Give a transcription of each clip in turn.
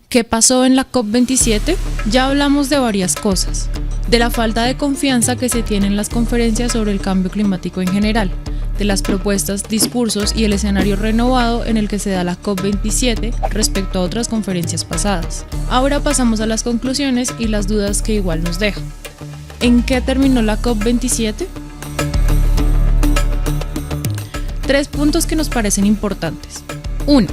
¿Qué pasó en la COP27? Ya hablamos de varias cosas, de la falta de confianza que se tiene en las conferencias sobre el cambio climático en general, de las propuestas, discursos y el escenario renovado en el que se da la COP27 respecto a otras conferencias pasadas. Ahora pasamos a las conclusiones y las dudas que igual nos deja. ¿En qué terminó la COP27? 3 puntos que nos parecen importantes. 1.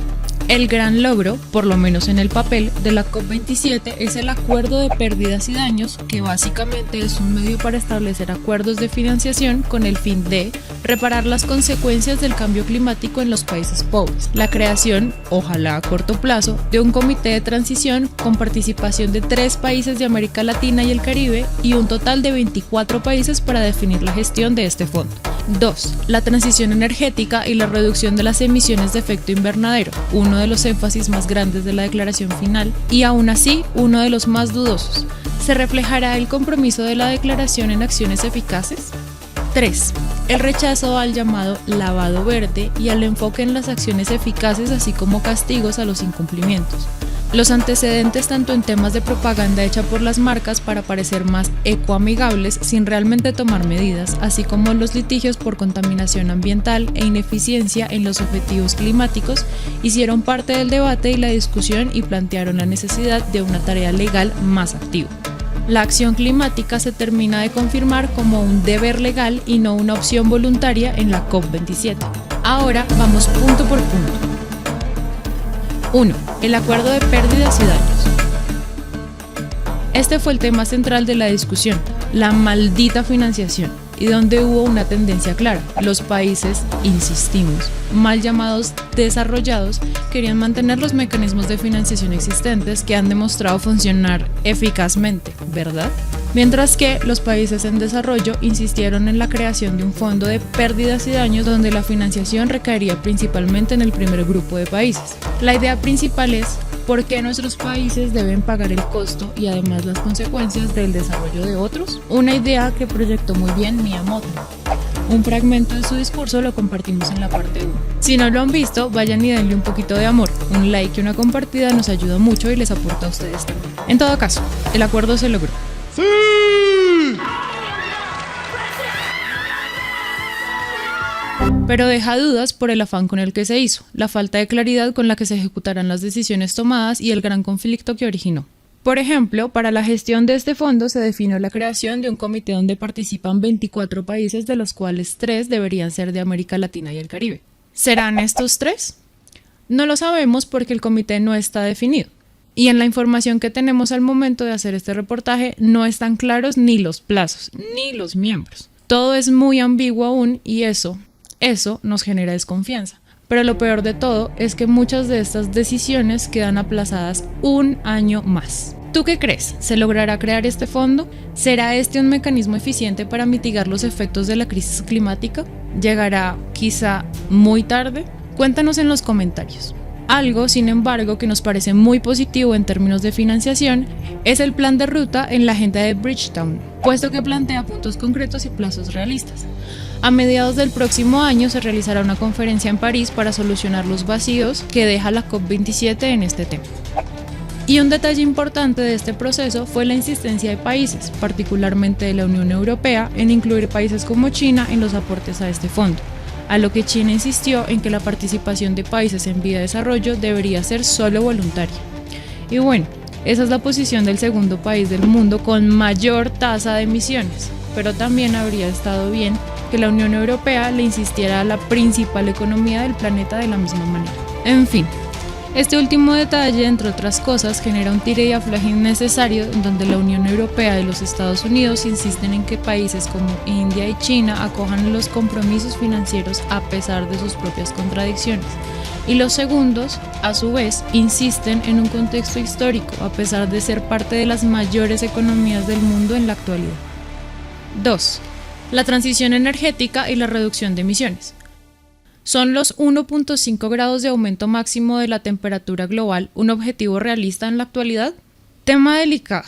El gran logro, por lo menos en el papel, de la COP27 es el acuerdo de pérdidas y daños, que básicamente es un medio para establecer acuerdos de financiación con el fin de reparar las consecuencias del cambio climático en los países pobres. La creación, ojalá a corto plazo, de un comité de transición con participación de 3 países de América Latina y el Caribe y un total de 24 países para definir la gestión de este fondo. 2. La transición energética y la reducción de las emisiones de efecto invernadero, uno de los énfasis más grandes de la declaración final y aún así uno de los más dudosos. ¿Se reflejará el compromiso de la declaración en acciones eficaces? 3. El rechazo al llamado lavado verde y al enfoque en las acciones eficaces, así como castigos a los incumplimientos. Los antecedentes tanto en temas de propaganda hecha por las marcas para parecer más ecoamigables sin realmente tomar medidas, así como los litigios por contaminación ambiental e ineficiencia en los objetivos climáticos, hicieron parte del debate y la discusión y plantearon la necesidad de una tarea legal más activa. La acción climática se termina de confirmar como un deber legal y no una opción voluntaria en la COP27. Ahora vamos punto por punto. 1. El acuerdo de pérdidas y daños. Este fue el tema central de la discusión, la maldita financiación, y donde hubo una tendencia clara. Los países, insistimos, mal llamados desarrollados, querían mantener los mecanismos de financiación existentes que han demostrado funcionar eficazmente, ¿verdad? Mientras que los países en desarrollo insistieron en la creación de un fondo de pérdidas y daños donde la financiación recaería principalmente en el primer grupo de países. La idea principal es por qué nuestros países deben pagar el costo y además las consecuencias del desarrollo de otros. Una idea que proyectó muy bien Miyamoto. Un fragmento de su discurso lo compartimos en la parte 1. Si no lo han visto, vayan y denle un poquito de amor. Un like y una compartida nos ayuda mucho y les aporta a ustedes también. En todo caso, el acuerdo se logró. ¡Sí! Pero deja dudas por el afán con el que se hizo, la falta de claridad con la que se ejecutarán las decisiones tomadas y el gran conflicto que originó. Por ejemplo, para la gestión de este fondo se definió la creación de un comité donde participan 24 países, de los cuales 3 deberían ser de América Latina y el Caribe. ¿Serán estos 3? No lo sabemos porque el comité no está definido. Y en la información que tenemos al momento de hacer este reportaje no están claros ni los plazos, ni los miembros. Todo es muy ambiguo aún y eso nos genera desconfianza. Pero lo peor de todo es que muchas de estas decisiones quedan aplazadas un año más. ¿Tú qué crees? ¿Se logrará crear este fondo? ¿Será este un mecanismo eficiente para mitigar los efectos de la crisis climática? ¿Llegará quizá muy tarde? Cuéntanos en los comentarios. Algo, sin embargo, que nos parece muy positivo en términos de financiación es el plan de ruta en la agenda de Bridgetown, puesto que plantea puntos concretos y plazos realistas. A mediados del próximo año se realizará una conferencia en París para solucionar los vacíos que deja la COP27 en este tema. Y un detalle importante de este proceso fue la insistencia de países, particularmente de la Unión Europea, en incluir países como China en los aportes a este fondo, a lo que China insistió en que la participación de países en vía de desarrollo debería ser solo voluntaria. Y bueno, esa es la posición del segundo país del mundo con mayor tasa de emisiones, pero también habría estado bien que la Unión Europea le insistiera a la principal economía del planeta de la misma manera. En fin, este último detalle, entre otras cosas, genera un tire y afloje innecesario en donde la Unión Europea y los Estados Unidos insisten en que países como India y China acojan los compromisos financieros a pesar de sus propias contradicciones. Y los segundos, a su vez, insisten en un contexto histórico a pesar de ser parte de las mayores economías del mundo en la actualidad. 2. La transición energética y la reducción de emisiones. ¿Son los 1.5 grados de aumento máximo de la temperatura global un objetivo realista en la actualidad? Tema delicado.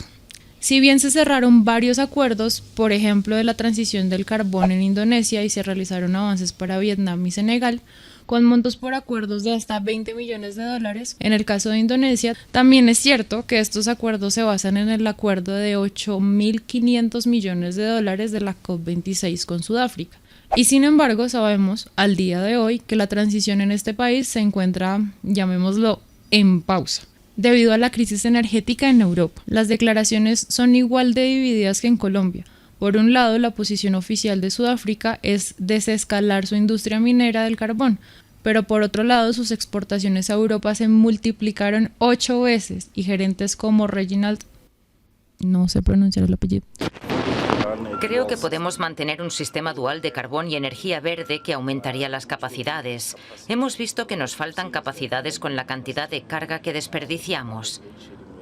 Si bien se cerraron varios acuerdos, por ejemplo de la transición del carbón en Indonesia y se realizaron avances para Vietnam y Senegal, con montos por acuerdos de hasta 20 millones de dólares. En el caso de Indonesia, también es cierto que estos acuerdos se basan en el acuerdo de 8.500 millones de dólares de la COP26 con Sudáfrica. Y sin embargo, sabemos al día de hoy que la transición en este país se encuentra, llamémoslo, en pausa, debido a la crisis energética en Europa. Las declaraciones son igual de divididas que en Colombia. Por un lado, la posición oficial de Sudáfrica es desescalar su industria minera del carbón, pero por otro lado, sus exportaciones a Europa se multiplicaron 8 veces y gerentes como Reginald, no sé pronunciar el apellido. Creo que podemos mantener un sistema dual de carbón y energía verde que aumentaría las capacidades. Hemos visto que nos faltan capacidades con la cantidad de carga que desperdiciamos.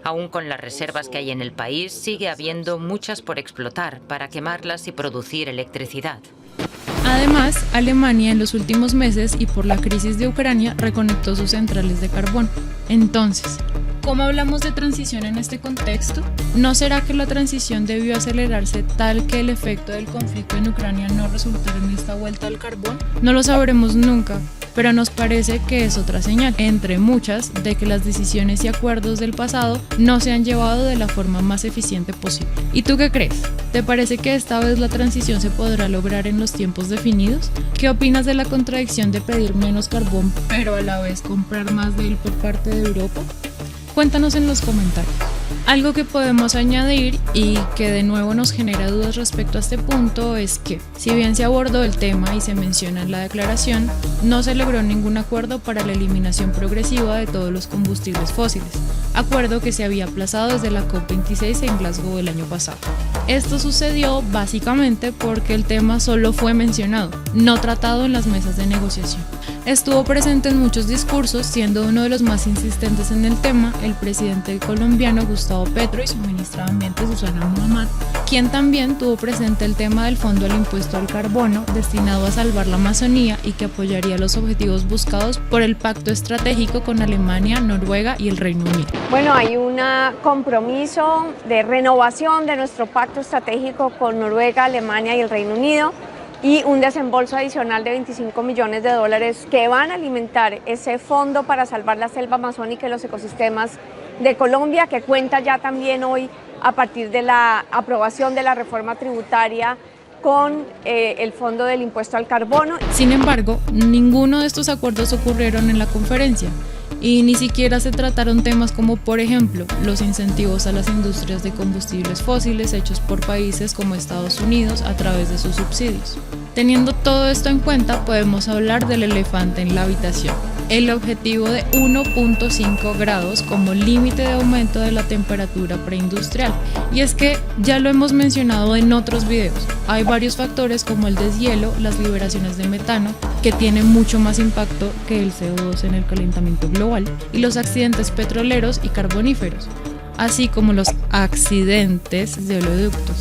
Aún con las reservas que hay en el país, sigue habiendo muchas por explotar para quemarlas y producir electricidad. Además, Alemania en los últimos meses y por la crisis de Ucrania reconectó sus centrales de carbón. Entonces, ¿cómo hablamos de transición en este contexto? ¿No será que la transición debió acelerarse tal que el efecto del conflicto en Ucrania no resultara en esta vuelta al carbón? No lo sabremos nunca, pero nos parece que es otra señal, entre muchas, de que las decisiones y acuerdos del pasado no se han llevado de la forma más eficiente posible. ¿Y tú qué crees? ¿Te parece que esta vez la transición se podrá lograr en los tiempos definidos? ¿Qué opinas de la contradicción de pedir menos carbón, pero a la vez comprar más de él por parte de Europa? Cuéntanos en los comentarios. Algo que podemos añadir y que de nuevo nos genera dudas respecto a este punto es que, si bien se abordó el tema y se menciona en la declaración, no se logró ningún acuerdo para la eliminación progresiva de todos los combustibles fósiles, acuerdo que se había aplazado desde la COP26 en Glasgow el año pasado. Esto sucedió básicamente porque el tema solo fue mencionado, no tratado en las mesas de negociación. Estuvo presente en muchos discursos, siendo uno de los más insistentes en el tema el presidente colombiano Gustavo Petro y su ministra de Ambiente Susana Muhammad, quien también tuvo presente el tema del fondo del impuesto al carbono destinado a salvar la Amazonía y que apoyaría los objetivos buscados por el pacto estratégico con Alemania, Noruega y el Reino Unido. Bueno, hay un compromiso de renovación de nuestro pacto estratégico con Noruega, Alemania y el Reino Unido, y un desembolso adicional de 25 millones de dólares que van a alimentar ese fondo para salvar la selva amazónica y los ecosistemas de Colombia, que cuenta ya también hoy a partir de la aprobación de la reforma tributaria con el fondo del impuesto al carbono. Sin embargo, ninguno de estos acuerdos ocurrieron en la conferencia y ni siquiera se trataron temas como, por ejemplo, los incentivos a las industrias de combustibles fósiles hechos por países como Estados Unidos a través de sus subsidios. Teniendo todo esto en cuenta, podemos hablar del elefante en la habitación, el objetivo de 1.5 grados como límite de aumento de la temperatura preindustrial. Y es que ya lo hemos mencionado en otros videos, hay varios factores como el deshielo, las liberaciones de metano, que tienen mucho más impacto que el CO2 en el calentamiento global, y los accidentes petroleros y carboníferos, así como los accidentes de oleoductos.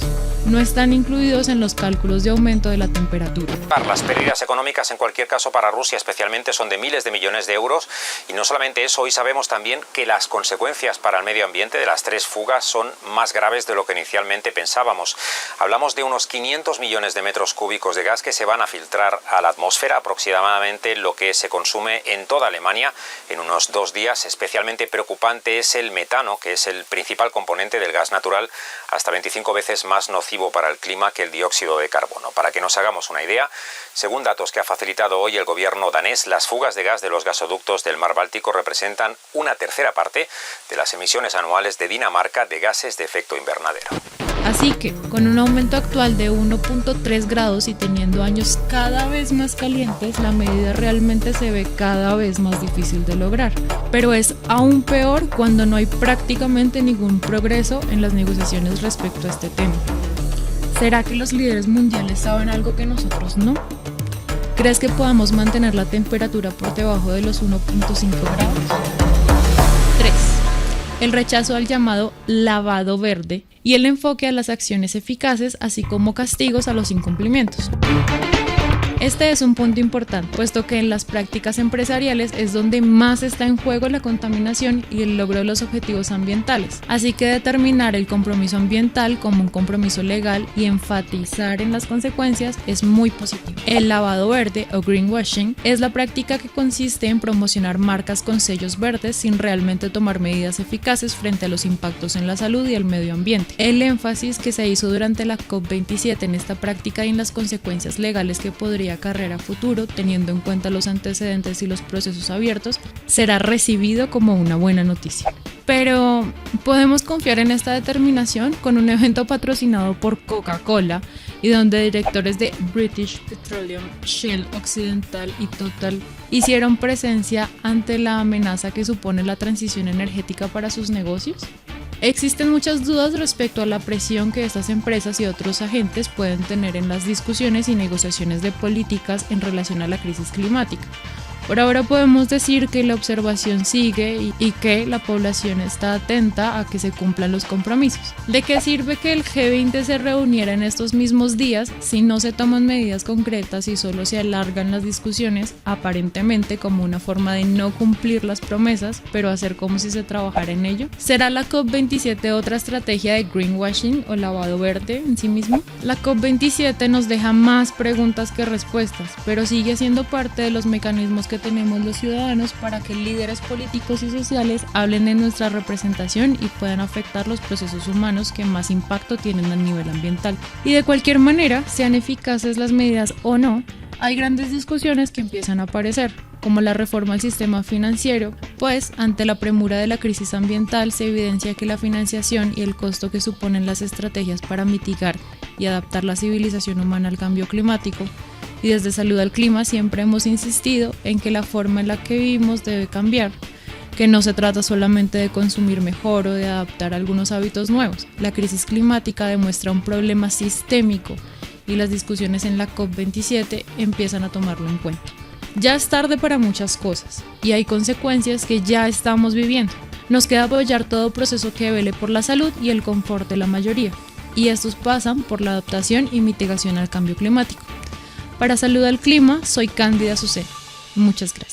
No están incluidos en los cálculos de aumento de la temperatura. Las pérdidas económicas en cualquier caso para Rusia especialmente son de miles de millones de euros, y no solamente eso, hoy sabemos también que las consecuencias para el medio ambiente de las 3 fugas son más graves de lo que inicialmente pensábamos. Hablamos de unos 500 millones de metros cúbicos de gas que se van a filtrar a la atmósfera, aproximadamente lo que se consume en toda Alemania en unos 2 días. Especialmente preocupante es el metano, que es el principal componente del gas natural, hasta 25 veces más nocivo para el clima que el dióxido de carbono. Para que nos hagamos una idea, según datos que ha facilitado hoy el gobierno danés, las fugas de gas de los gasoductos del mar Báltico representan una tercera parte de las emisiones anuales de Dinamarca de gases de efecto invernadero. Así que, con un aumento actual de 1.3 grados y teniendo años cada vez más calientes, la medida realmente se ve cada vez más difícil de lograr. Pero es aún peor cuando no hay prácticamente ningún progreso en las negociaciones respecto a este tema. ¿Será que los líderes mundiales saben algo que nosotros no? ¿Crees que podamos mantener la temperatura por debajo de los 1.5 grados? 3. El rechazo al llamado lavado verde y el enfoque a las acciones eficaces, así como castigos a los incumplimientos. Este es un punto importante, puesto que en las prácticas empresariales es donde más está en juego la contaminación y el logro de los objetivos ambientales. Así que determinar el compromiso ambiental como un compromiso legal y enfatizar en las consecuencias es muy positivo. El lavado verde o greenwashing es la práctica que consiste en promocionar marcas con sellos verdes sin realmente tomar medidas eficaces frente a los impactos en la salud y el medio ambiente. El énfasis que se hizo durante la COP27 en esta práctica y en las consecuencias legales que podría acarrear a futuro, teniendo en cuenta los antecedentes y los procesos abiertos, será recibido como una buena noticia. Pero, ¿podemos confiar en esta determinación con un evento patrocinado por Coca-Cola y donde directores de British Petroleum, Shell Occidental y Total hicieron presencia ante la amenaza que supone la transición energética para sus negocios? Existen muchas dudas respecto a la presión que estas empresas y otros agentes pueden tener en las discusiones y negociaciones de políticas en relación a la crisis climática. Por ahora podemos decir que la observación sigue y que la población está atenta a que se cumplan los compromisos. ¿De qué sirve que el G20 se reuniera en estos mismos días si no se toman medidas concretas y solo se alargan las discusiones, aparentemente como una forma de no cumplir las promesas, pero hacer como si se trabajara en ello? ¿Será la COP27 otra estrategia de greenwashing o lavado verde en sí mismo? La COP27 nos deja más preguntas que respuestas, pero sigue siendo parte de los mecanismos que tenemos los ciudadanos para que líderes políticos y sociales hablen de nuestra representación y puedan afectar los procesos humanos que más impacto tienen a nivel ambiental. Y de cualquier manera, sean eficaces las medidas o no, hay grandes discusiones que empiezan a aparecer, como la reforma al sistema financiero, pues ante la premura de la crisis ambiental se evidencia que la financiación y el costo que suponen las estrategias para mitigar y adaptar la civilización humana al cambio climático. Y desde Salud al Clima siempre hemos insistido en que la forma en la que vivimos debe cambiar, que no se trata solamente de consumir mejor o de adaptar algunos hábitos nuevos. La crisis climática demuestra un problema sistémico y las discusiones en la COP27 empiezan a tomarlo en cuenta. Ya es tarde para muchas cosas y hay consecuencias que ya estamos viviendo. Nos queda apoyar todo proceso que vele por la salud y el confort de la mayoría, y estos pasan por la adaptación y mitigación al cambio climático. Para Salud al Clima, soy Cándida Azucena. Muchas gracias.